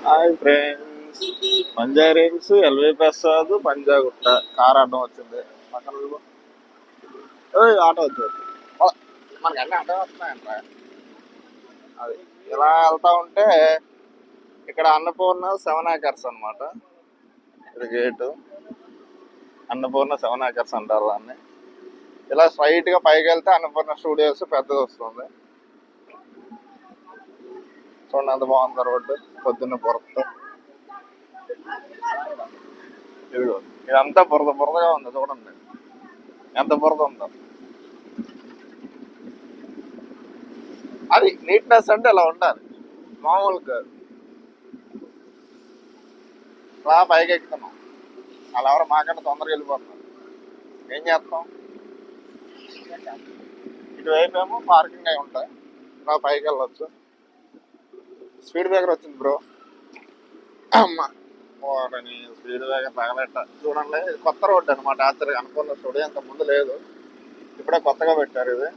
Hi friends, మంజారీన్స్ LV Prasad Panjagutta car అడ్డం వచ్చింది పక్కన చూడు. ఆటో వచ్చేది మనకి అన్నీ ఆటో వస్తున్నాయంట. అది ఇలా వెళ్తా ఉంటే ఇక్కడ అన్నపూర్ణ 7 ఏకర్స్ అనమాట. ఇది గేటు. అన్నపూర్ణ 7 ఏకర్స్ అంటారు దాన్ని. ఇలా స్ట్రైట్ గా పైకి వెళ్తే అన్నపూర్ణ స్టూడియోస్ పెద్దది వస్తుంది. చూడండి ఎంత బాగుంది రోడ్డు పొద్దున్న బురద. ఇదిగో ఇదంతా బురదగా ఉంది, చూడండి ఎంత బురద ఉందో. అది నీట్నెస్ అంటే ఇలా ఉండాలి, మామూలుగా ఇలా పైకి ఎక్కుతున్నాం. అలా ఎవరు మాకన్నా తొందరగా వెళ్ళిపోతున్నారు. ఏం చేస్తాం? ఇటువైపు ఏమో పార్కింగ్ అయి ఉంటాయి, ఇలా పైకి వెళ్ళొచ్చు. స్పీడ్ బ్రేకర్ వచ్చింది బ్రో. అమ్మా స్పీడ్ బ్రేకర్ తగలెట్ట. చూడండి కొత్త రోడ్డు అనమాట. ఆశ్చర్య అనుకున్న స్టూడియో అంత ముందు లేదు, ఇప్పుడే కొత్తగా పెట్టారు. ఇది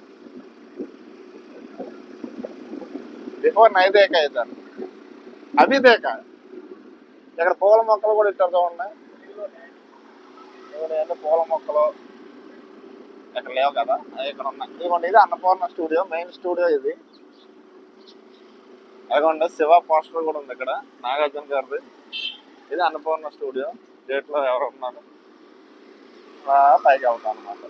బిఫోర్ నైదేక అవుతారు, అభిదేక. ఇక్కడ పూల మొక్కలు కూడా ఇట్టారు చూడండి. ఏంటంటే పూల మొక్కలు ఇక్కడ లేవు కదా, ఇక్కడ ఉన్నాయి. ఇదిగోండి ఇది అన్నపూర్ణ స్టూడియో, మెయిన్ స్టూడియో ఇది. అదిగోండి శివ పోస్టర్ కూడా ఉంది ఇక్కడ, నాగార్జున గారిది. ఇది అన్నపూర్ణ స్టూడియో. గేట్లో ఎవరు ఉన్నారు, పైకి వెళ్తాం అనమాట.